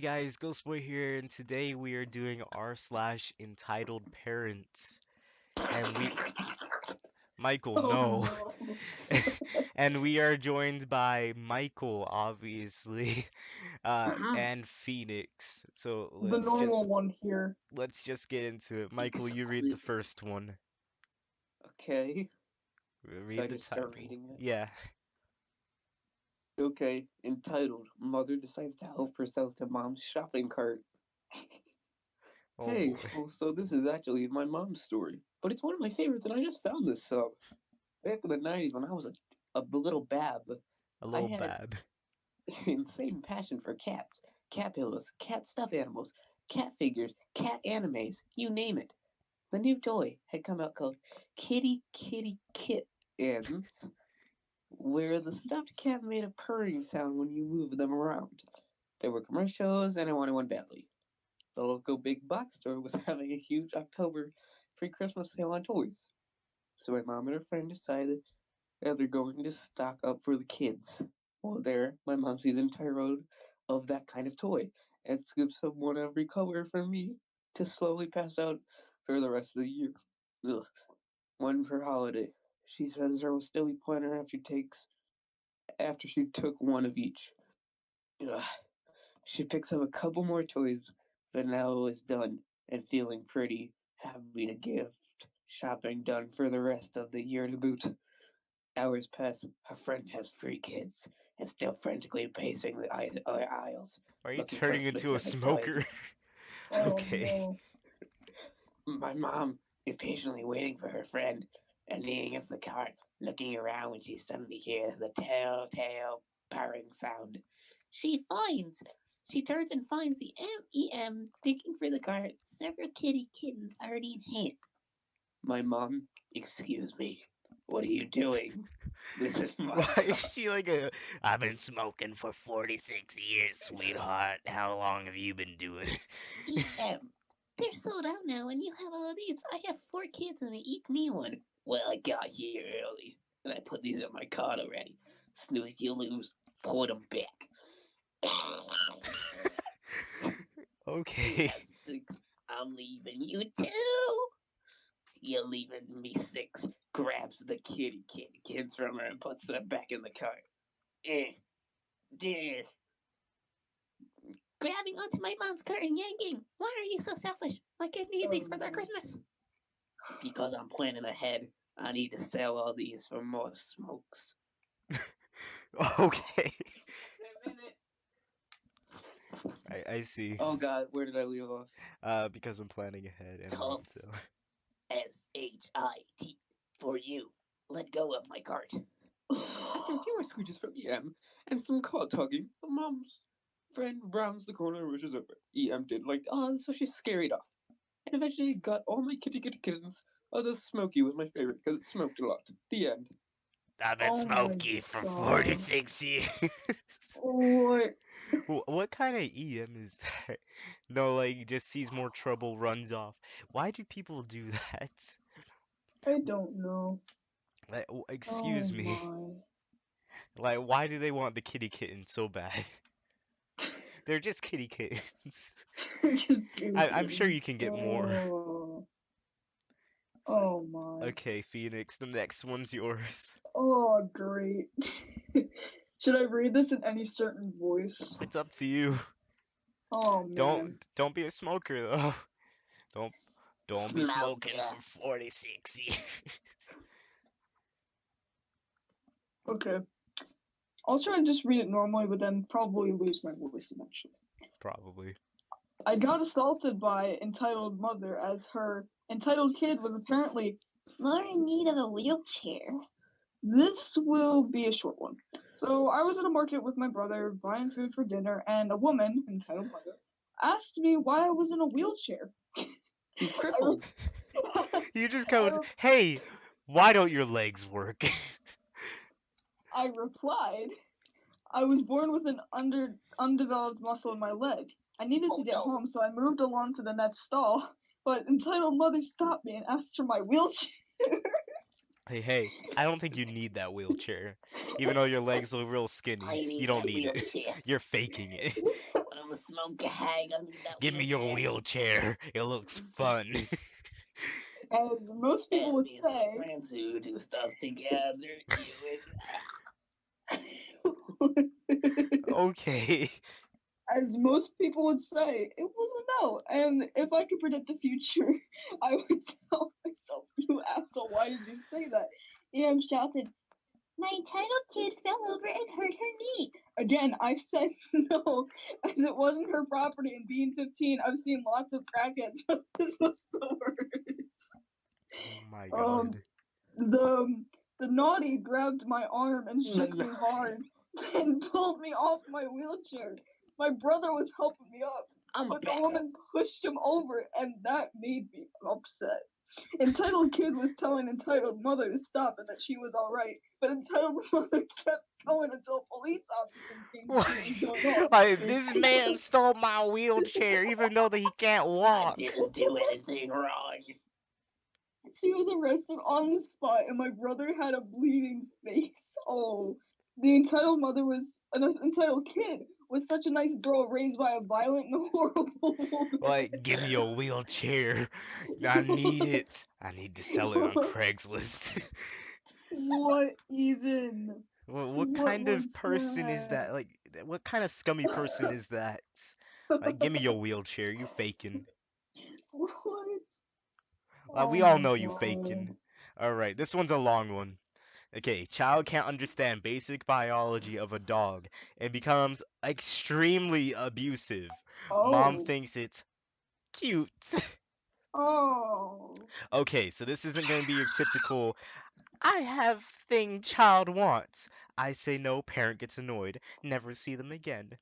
guys, Ghostboy here, and today we are doing r slash entitled parents. And Michael, Oh no. no. And we are joined by Michael, obviously, Mhm. and Phoenix. So The normal one here. let's just get into it. Michael, you read the Exclusive. first one. Okay, so Read I the just start title. reading it. Yeah. Okay, entitled Mother Decides to Help Herself to Mom's Shopping Cart. Oh Hey, boy. well, so this is actually my mom's story, but it's one of my favorites, and I just found this sub. Back in the 90s when I was a little bab, A I little had bab. insane passion for cats, cat pillows, cat stuffed animals, cat figures, cat animes, you name it. The new toy had come out called Kitty Kitty Kittens, where the stuffed cat made a purring sound when you moved them around. There were commercials, and I wanted one badly. The local big box store was having a huge October pre Christmas sale on toys. So my mom and her friend decided that they're going to stock up for the kids. Well, there, my mom sees an entire road of that kind of toy and scoops up one every color for me to slowly pass out for the rest of the year. Ugh. One for holiday. She says there will still be plenty after she took one of each. Ugh. She picks up a couple more toys, but now is done and feeling pretty happy to gift shopping done for the rest of the year to boot. Hours pass. Her friend has three kids and still frantically pacing the aisles, Why are you looking for turning into a specific toys. smoker? Oh Okay. no. My mom is patiently waiting for her friend and leaning against the cart, looking around when she suddenly hears the telltale purring sound. She turns and finds the MEM digging for the cart, several kitty kittens already in hand. My mom, excuse me, what are you doing? This is my Why is cart. she like a? I've been smoking for 46 years, sweetheart. How long have you been doing it? EM. They're sold out now, and you have all of these. I have four kids, and they each need one. Well, I got here early, and I put these in my cart already. Snooze, you lose. Put them back. You Okay. have six. I'm leaving you too. You're leaving me six. Grabs the kitty kids from her and puts them back in the cart. Eh, dear. Grabbing onto my mom's cart and yanking. Why are you so selfish? My kids need Oh these for their no. Christmas. Because I'm planning ahead. I need to sell all these for more smokes. Okay. A minute. I see. Oh God, where did I leave off? Because I'm planning ahead and I Tough. need to. SHIT for you. Let go of my cart. After a few more screeches from EM and some call tugging, the mom's friend rounds the corner and rushes over. EM didn't like, so she scurried off. And eventually got all my kitty kittens. Although Smokey was my favorite because it smoked a lot. The end. I've been Oh my smoking for god. 46 years. What? What kind of EM is that? No, like, just sees more trouble, runs off. Why do people do that? I don't know. Like, Oh excuse me. my. Like, why do they want the kitty kitten so bad? They're just kitty kittens. Just kitty I'm sure you kittens. can get more. Oh. So, Oh my. okay, Phoenix, the next one's yours. Oh great. Should I read this in any certain voice? It's up to you. Oh man. Don't be a smoker though. Don't don't be smoking Smoker. for 46 years. Okay. I'll try to just read it normally, but then probably lose my voice eventually. Probably. I got assaulted by entitled mother as her entitled kid was apparently more in need of a wheelchair. This will be a short one. So I was at a market with my brother buying food for dinner, and a woman, entitled mother, asked me why I was in a wheelchair. He's I, crippled. You just I, go, "Hey, why don't your legs work?" I replied, I was born with an undeveloped muscle in my leg. I needed to Oh get no. home, so I moved along to the next stall. But entitled mother stopped me and asked for my wheelchair. Hey, I don't think you need that wheelchair. Even though your legs look real I skinny, you need don't that need it. wheelchair. You're faking it. to smoke a hag. I need that Give me your wheelchair. wheelchair. It looks fun. As most people As would these two say, friends who do stuff together, you Okay. as most people would say, it was a no. And if I could predict the future, I would tell myself, "You asshole! Why did you say that?" And shouted, "My entitled kid fell over and hurt her knee." Again, I said no, as it wasn't her property. And being 15, I've seen lots of crackheads, but this was the worst. Oh my Um, god. the the naughty grabbed my arm and no, shook no. me hard, and pulled me off my wheelchair. My brother was helping me up, I'm but the back up. woman pushed him over, and that made me upset. Entitled kid was telling entitled mother to stop and that she was all right, but entitled mother kept going until a police officer came to see what was going on. Like, this man stole my wheelchair even though that he can't I walk. didn't do anything wrong. She was arrested on the spot, and my brother had a bleeding face. Oh, the entitled mother was an entitled kid was such a nice girl raised by a violent and horrible Like, give me a wheelchair. I need woman. it. I need to sell it on Craigslist. What even? What What kind of was person is that? that? Like, what kind of scummy person is that? Like, give me your wheelchair. You faking. What? We Oh all my know you faking. god. Alright, this one's a long one. Okay, child can't understand basic biology of a dog and becomes extremely abusive. Mom Oh. thinks it's cute. Oh. Okay, so this isn't going to be your typical I have thing child wants. I say no, parent gets annoyed, never see them again.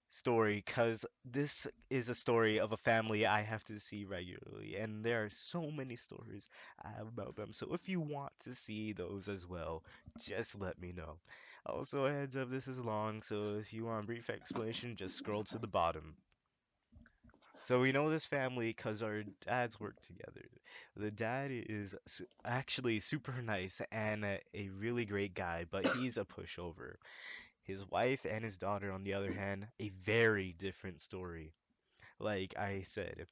Story, because this is a story of a family I have to see regularly, and there are so many stories I have about them. So if you want to see those as well, just let me know. Also, a heads up, this is long, so if you want a brief explanation, just scroll to the bottom. So we know this family because our dads work together. The dad is actually super nice and a really great guy, but he's a pushover. His wife and his daughter, on the other hand, a very different story. Like I said,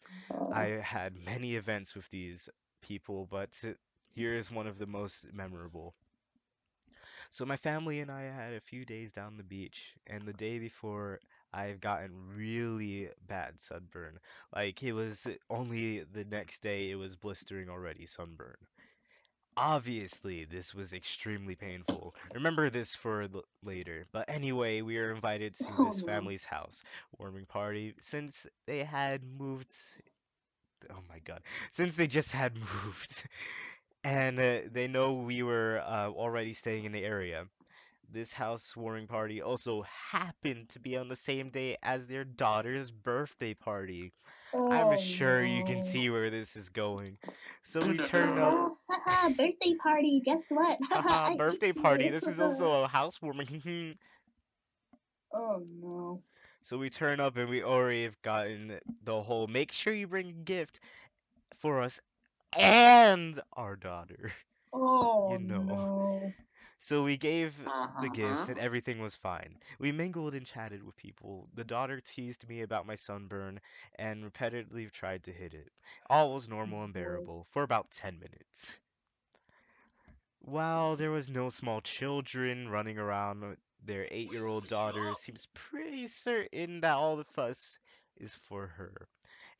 I had many events with these people, but here is one of the most memorable. So my family and I had a few days down the beach, and the day before, I've gotten really bad sunburn. Like it was only the next day it was blistering already, sunburn. Obviously, this was extremely painful. Remember this for later. But anyway, we were invited to Oh this no. family's house warming party since they had moved. Oh my God. Since they just had moved. And they know we were already staying in the area. This housewarming party also happened to be on the same day as their daughter's birthday party. I'm Oh sure you can no. see where this is going. So we turn up. Haha, haha, birthday party. Guess what? Haha, Haha, I birthday ate party. you. This is also a housewarming. Oh no. So we turn up and we already have gotten the whole make sure you bring a gift for us and our daughter. You Oh know. no. So we gave the gifts Uh-huh. and everything was fine. We mingled and chatted with people. The daughter teased me about my sunburn and repetitively tried to hit it. All was normal and Boy. bearable for about 10 minutes. While there was no small children running around with their 8-year-old daughter, seems pretty certain that all the fuss is for her,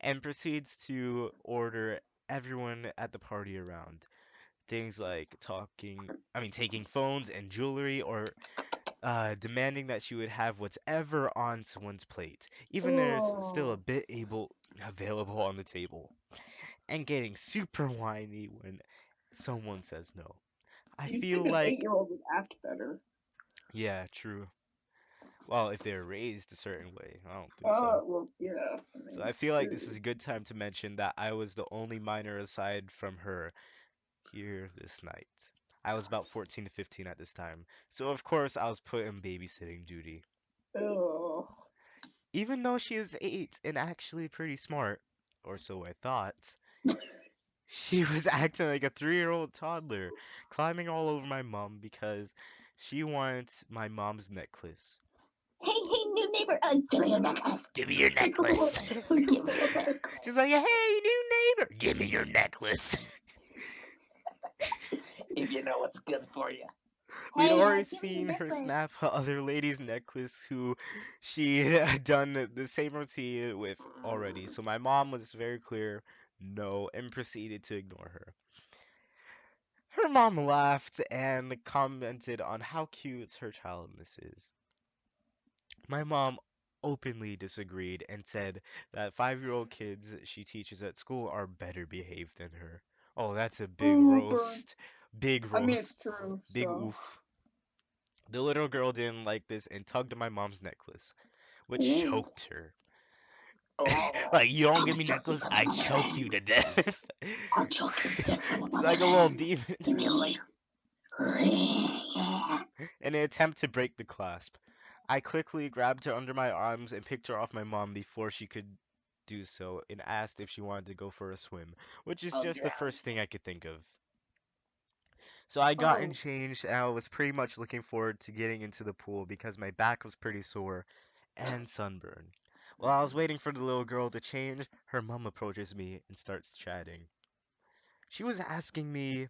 and proceeds to order everyone at the party around. Things like taking phones and jewelry, or demanding that she would have whatever on someone's plate, even there's still a Oh. bit able available on the table, and getting super whiny when someone says no. I You'd feel think an like, 8-year-old would act better. yeah, true. Well, if they're raised a certain way, I don't think so. Well, yeah. I So mean, I feel like this is true. a good time to mention that I was the only minor aside from her here this night. I was about 14 to 15 at this time, so of course I was put in babysitting duty. Oh. Even though she is 8 and actually pretty smart, or so I thought, she was acting like a 3-year-old toddler, climbing all over my mom because she wanted my mom's necklace. Hey, hey, new neighbor. Give me your necklace. Give me your necklace. Give me your She's necklace. like, hey, new neighbor, give me your necklace. If you know what's good for you. We'd Hey, already give me your seen her necklace. snap a other lady's necklace who she had done the same routine with already. So my mom was very clear, no, and proceeded to ignore her. Her mom laughed and commented on how cute her childness is. My mom openly disagreed and said that 5-year-old kids she teaches at school are better behaved than her. Oh, that's a big Ooh, burn. roast. Big I mean, it's roast. true, Big so. oof. The little girl didn't like this and tugged at my mom's necklace, which Ooh. choked her. Oh, Like, you don't I'm give gonna me choke you necklace, because I I'm a choke friend. you to death. I'll choke you to death because I'm It's a like a little friend. demon. Give me yeah. In an attempt to break the clasp, I quickly grabbed her under my arms and picked her off my mom before she could do so and asked if she wanted to go for a swim, which is I'll just the drown. first thing I could think of. So I got in Oh. changed and I was pretty much looking forward to getting into the pool because my back was pretty sore and sunburned. While I was waiting for the little girl to change, her mom approaches me and starts chatting. She was asking me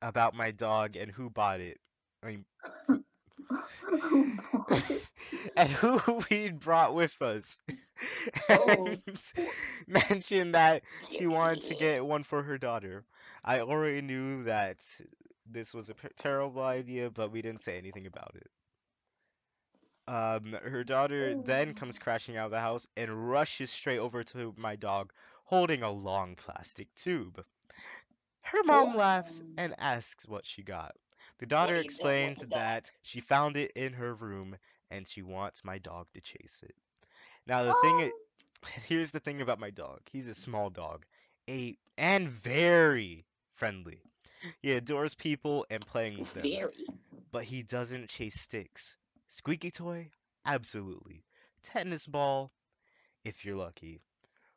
about my dog and who bought it. I mean, Who bought it? and who we brought with us. Oh. And mentioned that she wanted to get one for her daughter. I already knew that this was a terrible idea, but we didn't say anything about it. Her daughter then comes crashing out of the house and rushes straight over to my dog, holding a long plastic tube. Her mom What? laughs and asks what she got. The What daughter are you doing with explains the dog? that she found it in her room and she wants my dog to chase it. Now Um. here's the thing about my dog. He's a small dog, and very friendly. He adores people and playing with them, Very. but he doesn't chase sticks. Squeaky toy? Absolutely. Tennis ball? If you're lucky.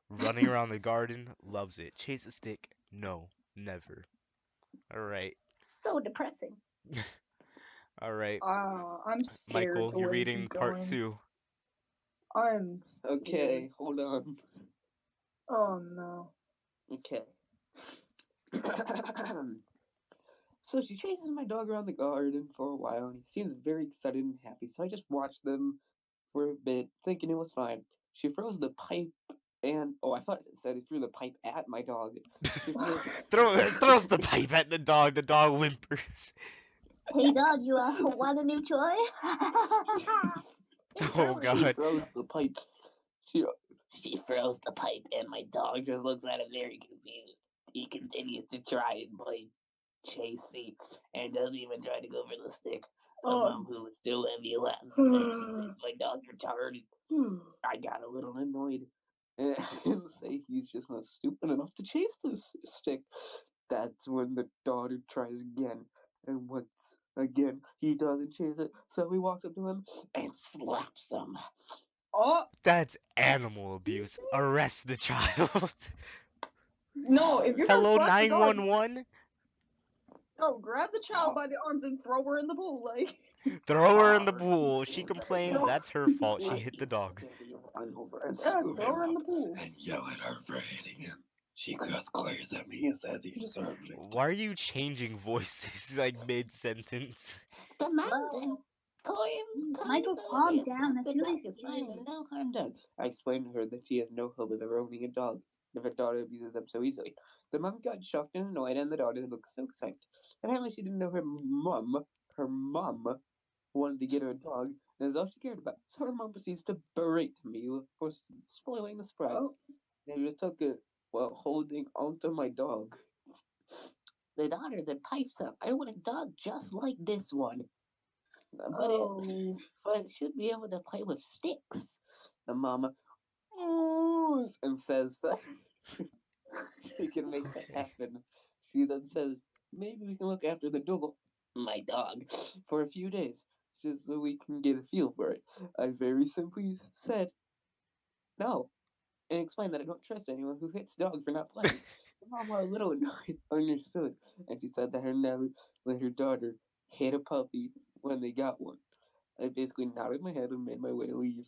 Running around the garden? Loves it. Chase a stick? No, never. All right. So depressing. All right. I'm scared Michael, to you're where this is reading part going. 2. I'm Okay, scared. hold on. Oh no. Okay. So she chases my dog around the garden for a while, and he seems very excited and happy. So I just watched them for a bit, thinking it was fine. She throws the pipe, and I thought it said it threw the pipe at my dog. She throws. Throws the pipe at the dog. The dog whimpers. Hey dog, you want a new toy? Hey Oh dog. She God. throws the pipe. She she throws the pipe, and my dog just looks at it very confused. He continues to try and play chasey and doesn't even try to go for the stick. My Oh. mom, who was still heavy, laughs and she thinks my dog's retarded. I got a little annoyed and say he's just not stupid enough to chase this stick. That's when the daughter tries again, and once again he doesn't chase it, so he walks up to him and slaps him. Oh. That's animal abuse. Arrest the child. No, if you're gonna Hello slap the dog, 911. no, grab the child by the arms and throw her in the pool. Like, Throw her in the Hard pool. She and complains again. that's her fault. She Like hit the you dog. steady run over and yeah, scoop throw him her in up the pool. and yell at her for hitting him. She just glares at me and says he deserved it. Why are you changing voices like mid sentence? The Well, mountain. Calm Michael, over calm yourself. down. That's The really dog is brave scary. and no harm done. I explained to her that she has no hope of ever owning a dog if her daughter abuses them so easily. The mom got shocked and annoyed, and the daughter looked so excited. Apparently, she didn't know her mom wanted to get her a dog, and is all she cared about. So her mom proceeds to berate me for spoiling the surprise. Oh, They just took it while holding onto my dog. The daughter then pipes up, I want a dog just like this one. But it oh, but it should be able to play with sticks. The mama oohs and says that she can make that Okay. happen. She then says, maybe we can look after the dog, my dog, for a few days, just so we can get a feel for it. I very simply said no, and explained that I don't trust anyone who hits dogs for not playing. The mom, while a little annoyed, understood, and she said that her never let her daughter hit a puppy when they got one. I basically nodded my head and made my way to leave.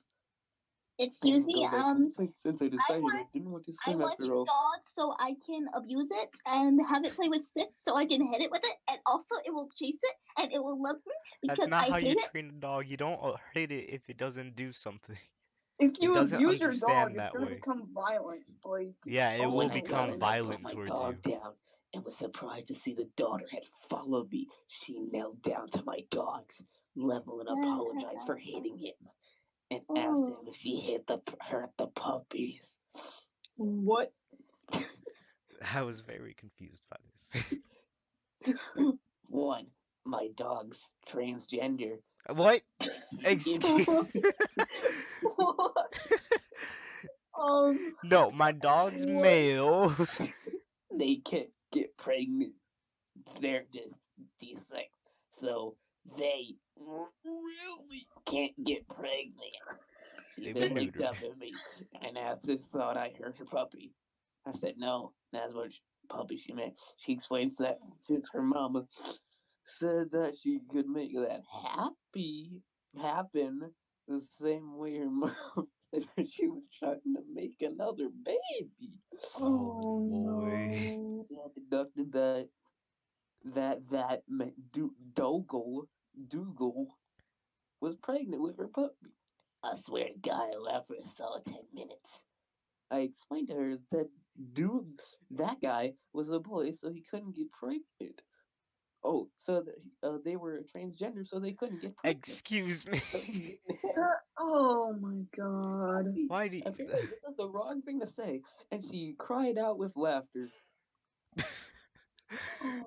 I Excuse didn't me, go back since I I decided I want didn't want to I swim want after your all. dog so I can abuse it and have it play with sticks so I can hit it with it, and also it will chase it and it will love me That's because not I how you hate it. train a dog. You don't hit it if it doesn't do something. If It you doesn't abuse your dog, understand it's that gonna way. become violent. Like, Yeah, it will When I oh got become in, I my. put violent my towards you. dog down and was surprised to see the daughter had followed me. She knelt down to my dog's level and apologized for hitting him and asked him Oh, if she hurt the puppies. what? I was very confused by this. One, my dog's transgender. What? If Excuse. What? Um, No, my dog's what? male. they can't get pregnant, they're just D6. So they really can't get pregnant. She They've then been looked neutered. up at me and asked if thought I hurt her puppy. I said no, that's what puppy she meant. She explains that since her mama said that she could make that happen the same way her mom said she was trying to make another baby. Oh Oh boy. no. Yeah, deducted that Dougal was pregnant with her puppy. I swear to God, I laughed for a solid 10 minutes. I explained to her that that guy was a boy, so he couldn't get pregnant. Oh, so they were transgender, so they couldn't get pregnant. Excuse me. So he didn't have Oh my a god. puppy. Why do you... I feel like this is the wrong thing to say, and she cried out with laughter.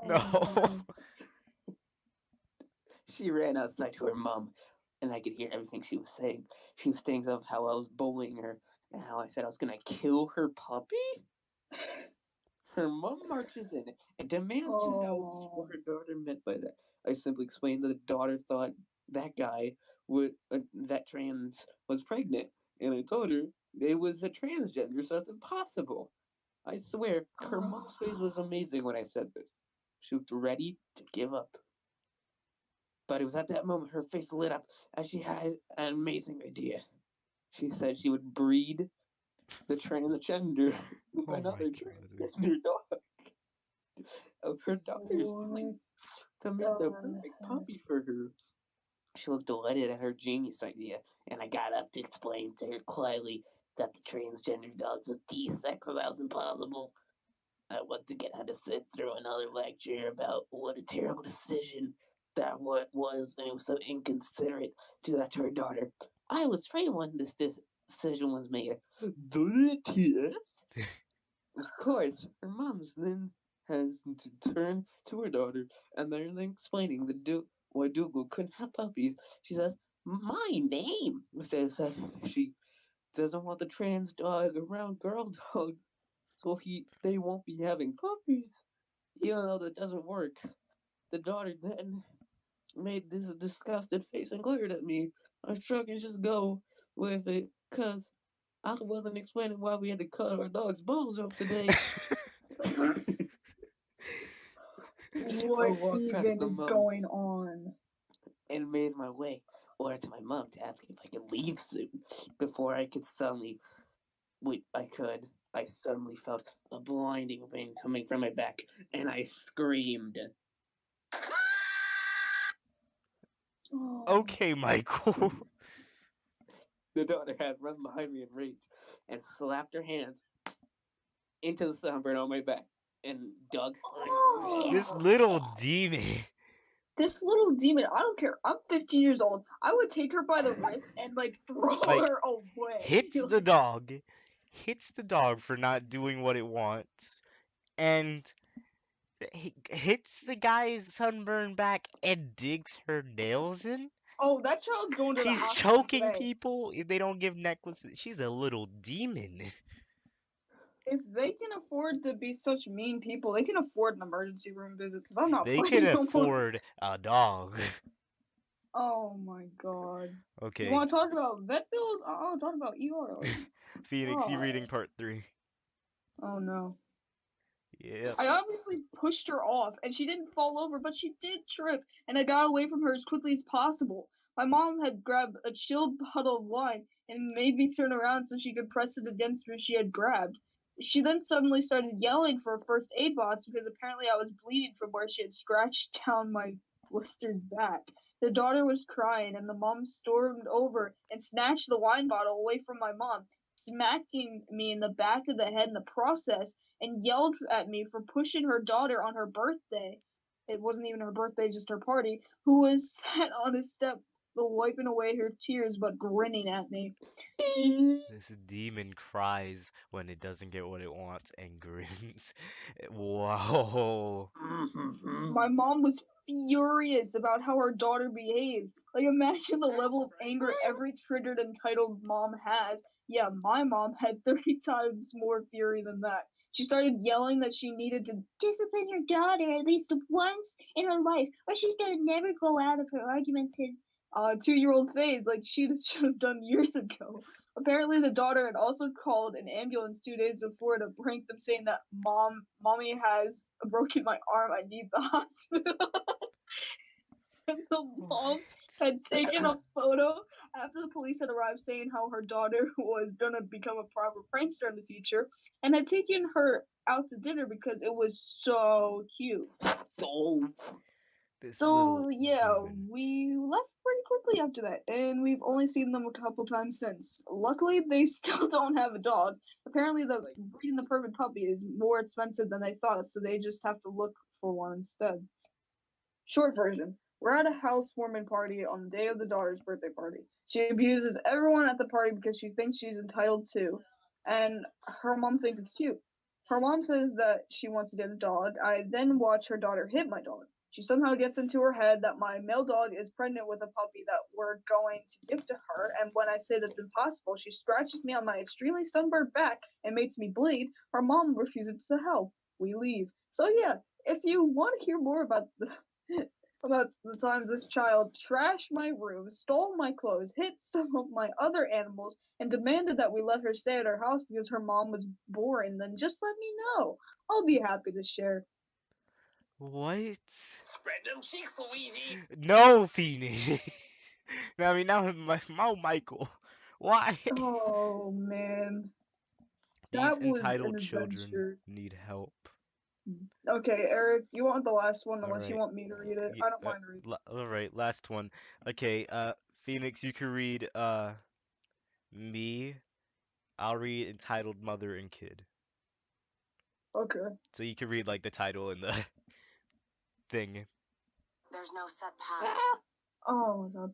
No. Oh my. She ran outside to her mom, and I could hear everything she was saying. She was saying of how I was bullying her and how I said I was gonna kill her puppy. Her mom marches in and demands to know what Oh. her daughter meant by that. I simply explained that the daughter thought that guy that trans was pregnant, and I told her it was a transgender, so it's impossible. I swear, her mom's face was amazing when I said this. She looked ready to give up. But it was at that moment her face lit up as she had an amazing idea. She said she would breed the transgender with Oh my another god. transgender dog of her daughter's choice What to make the the perfect heck? puppy for her. She looked delighted at her genius idea, and I got up to explain to her quietly that the transgender dog was D-sex and that was impossible. I once again had to sit through another lecture about what a terrible decision that what was, and it was so inconsiderate to that to her daughter. I was free when this decision was made. Of course, her mom's then has to turn to her daughter, and they're then explaining why Dougal couldn't have puppies. She says, "My name," says she doesn't want the trans dog around girl dogs, so they won't be having puppies. Even though that doesn't work, the daughter then made this disgusted face and glared at me. I shrugged and just go with it, cause I wasn't explaining why we had to cut our dog's balls off today. I What walked past even the is mom going on? and made my way over to my mom to ask if I could leave soon before I could suddenly wait I could. I suddenly felt a blinding pain coming from my back and I screamed. Oh. Okay, Michael. The daughter had run behind me in rage and slapped her hands into the sunburn on my back and dug her This nails little off. demon This little demon, I don't care. I'm 15 years old. I would take her by the wrist and like throw like her away. hits the dog, hits the dog for not doing what it wants, and hits the guy's sunburned back and digs her nails in. Oh, that child's going to the She's hospital choking today. people if they don't give necklaces. She's a little demon. If they can afford to be such mean people, they can afford an emergency room visit. Because I'm not They can playing no more. afford a dog. Oh my god. You Okay, want to talk about vet bills? I want to talk about ER. Like, Phoenix, you God. reading part 3. Oh no. Yep. I obviously pushed her off, and she didn't fall over, but she did trip, and I got away from her as quickly as possible. My mom had grabbed a chilled bottle of wine and made me turn around so she could press it against what she had grabbed. She then suddenly started yelling for a first aid box because apparently I was bleeding from where she had scratched down my blistered back. The daughter was crying, and the mom stormed over and snatched the wine bottle away from my mom, smacking me in the back of the head in the process, and yelled at me for pushing her daughter on her birthday. It wasn't even her birthday, just her party, who was sat on a step wiping away her tears but grinning at me. This demon cries when it doesn't get what it wants and grins. Whoa. My mom was furious about how her daughter behaved. Like, imagine the level of anger every triggered entitled mom has. Yeah, my mom had 30 times more fury than that. She started yelling that she needed to Discipline your daughter at least once in her life, or she's gonna never grow out of her argumentative. 2-year-old phase like she should have done years ago. Apparently, the daughter had also called an ambulance 2 days before to prank them, saying that mommy has broken my arm. I need the hospital. And the mom What? had taken a photo after the police had arrived, saying how her daughter was gonna become a proper prankster in the future, and had taken her out to dinner because it was so cute. Oh, This So little yeah, demon. we left pretty quickly after that, and we've only seen them a couple times since. Luckily, they still don't have a dog. Apparently, the breeding the perfect puppy is more expensive than they thought, so they just have to look for one instead. Short version: we're at a housewarming party on the day of the daughter's birthday party. She abuses everyone at the party because she thinks she's entitled to, and her mom thinks it's cute. Her mom says that she wants to get a dog. I then watch her daughter hit my dog. She somehow gets into her head that my male dog is pregnant with a puppy that we're going to give to her, and when I say that's impossible, she scratches me on my extremely sunburned back and makes me bleed. Her mom refuses to help. We leave. So yeah, if you want to hear more about the times this child trashed my room, stole my clothes, hit some of my other animals, and demanded that we let her stay at her house because her mom was boring, then just let me know. I'll be happy to share. What? spread them cheeks, Luigi. No, Phoenix. I mean, now Michael. Why? Oh man, These that was an entitled children adventure. need help. Okay, Eric, you want the last one All unless you right. want me to read it. I don't mind reading. All right, last one. Okay, Phoenix, you can read me. I'll read entitled mother and kid. Okay. So you can read like the title and the thing. There's no set path. Ah! Oh my god.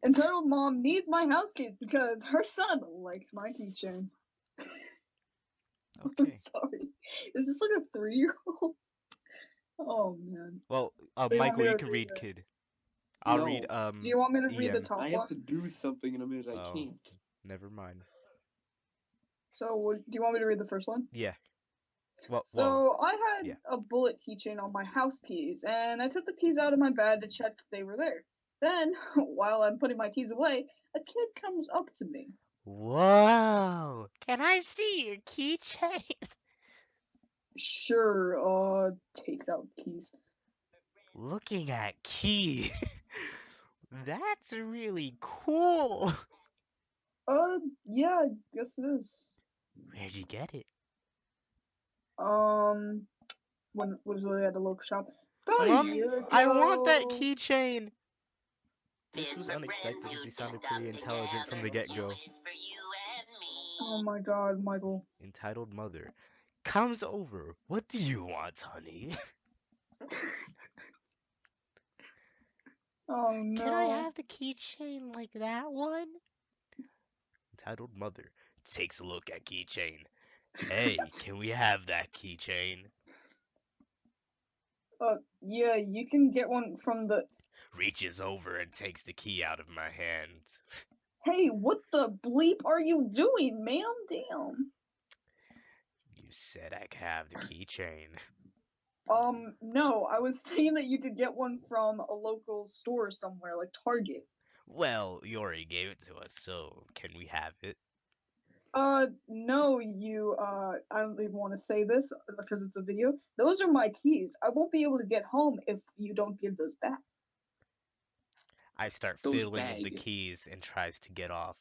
Entitled mom needs my house keys because her son likes my keychain. I'm Okay. sorry. Is this like a 3-year-old? Oh man. Well, So you want Michael, me you to can read read it? kid. I'll read No, Do you want me to read the EM. top I have one? to do something in a minute. I Oh, can't. never mind. So do you want me to read the first one? Yeah. Well, So I had yeah. a bullet keychain on my house keys, and I took the keys out of my bag to check if they were there. Then, while I'm putting my keys away, a kid comes up to me. Whoa! Can I see your keychain? Sure, takes out keys. Looking at key. That's really cool. Yeah, I guess it is. Where'd you get it? Um, when was really at the local shop about a Mommy, year I want that ago. keychain. This Biz was for friends unexpected who as he dreamed sounded up pretty intelligent from together. the You get-go. is for you and Oh me. my god, Michael. Entitled mother. Comes over. What do you want, honey? Oh Can I no. have the keychain like that one? Entitled mother. Takes a look at keychain. Hey, can we have that keychain? Yeah, you can get one from the. Reaches over and takes the key out of my hand. Hey, what the bleep are you doing, ma'am? Damn. You said I could have the keychain. No, I was saying that you could get one from a local store somewhere, like Target. Well, you already gave it to us, so can we have it? No, I don't even want to say this because it's a video. Those are my keys. I won't be able to get home if you don't give those back. I start Those fiddling with the bag. keys and tries to get off.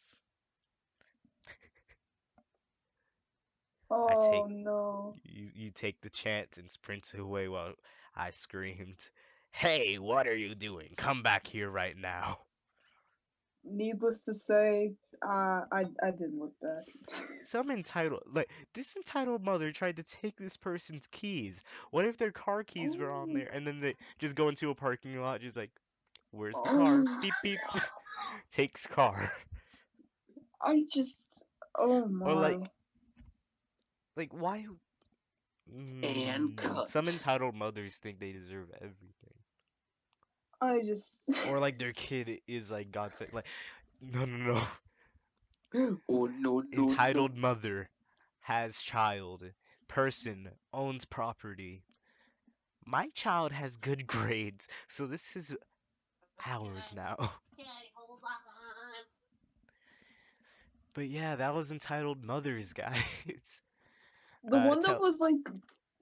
I Oh take no. you take the chance and sprint away while I screamed, "Hey, what are you doing? Come back here right now." Needless to say, I didn't look back. Some entitled like this entitled mother tried to take this person's keys. What if their car keys were on Oh, there and then they just go into a parking lot just like, "Where's the car?" oh, Beep beep. Takes car. I just, oh Or my. like why And some cut. entitled mothers think they deserve everything. I just, Or like their kid is like God said like no no no. Oh no no no. Entitled mother has child. Person owns property. My child has good grades, so this is ours now. But yeah, that was entitled mothers, guys. the one that Tell was like,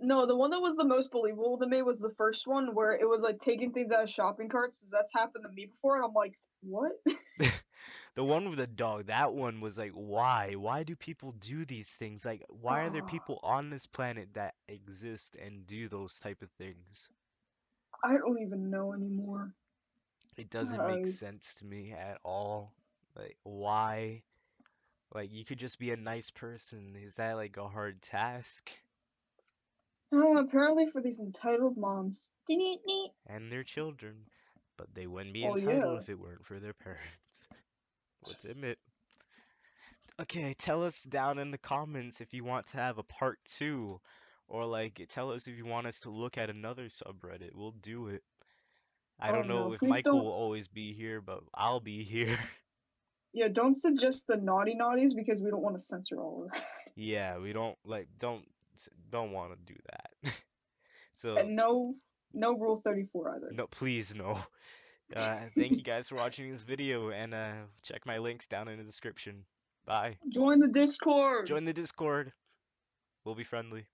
no, the one that was the most believable to me was the first one where it was like taking things out of shopping carts. 'Cause that's happened to me before, and I'm like, what? the one with the dog. That one was like, why? Why do people do these things? Like, why are there Oh, people on this planet that exist and do those type of things? I don't even know anymore. It doesn't make I, sense to me at all. Like, why? Like, you could just be a nice person. Is that like a hard task? apparently for these entitled moms. And their children. But they wouldn't be Well, entitled yeah. if it weren't for their parents. Let's admit. Okay, tell us down in the comments if you want to have a part two. Or like, tell us if you want us to look at another subreddit. We'll do it. I Oh don't no, know if please Michael don't. will always be here, but I'll be here. Yeah, don't suggest the naughty naughties because we don't want to censor all of that. Yeah, we don't like don't want to do that. So, And no, no Rule 34 either. no, please no. Thank you guys for watching this video and check my links down in the description. Bye. Join the Discord. Join the Discord. We'll be friendly.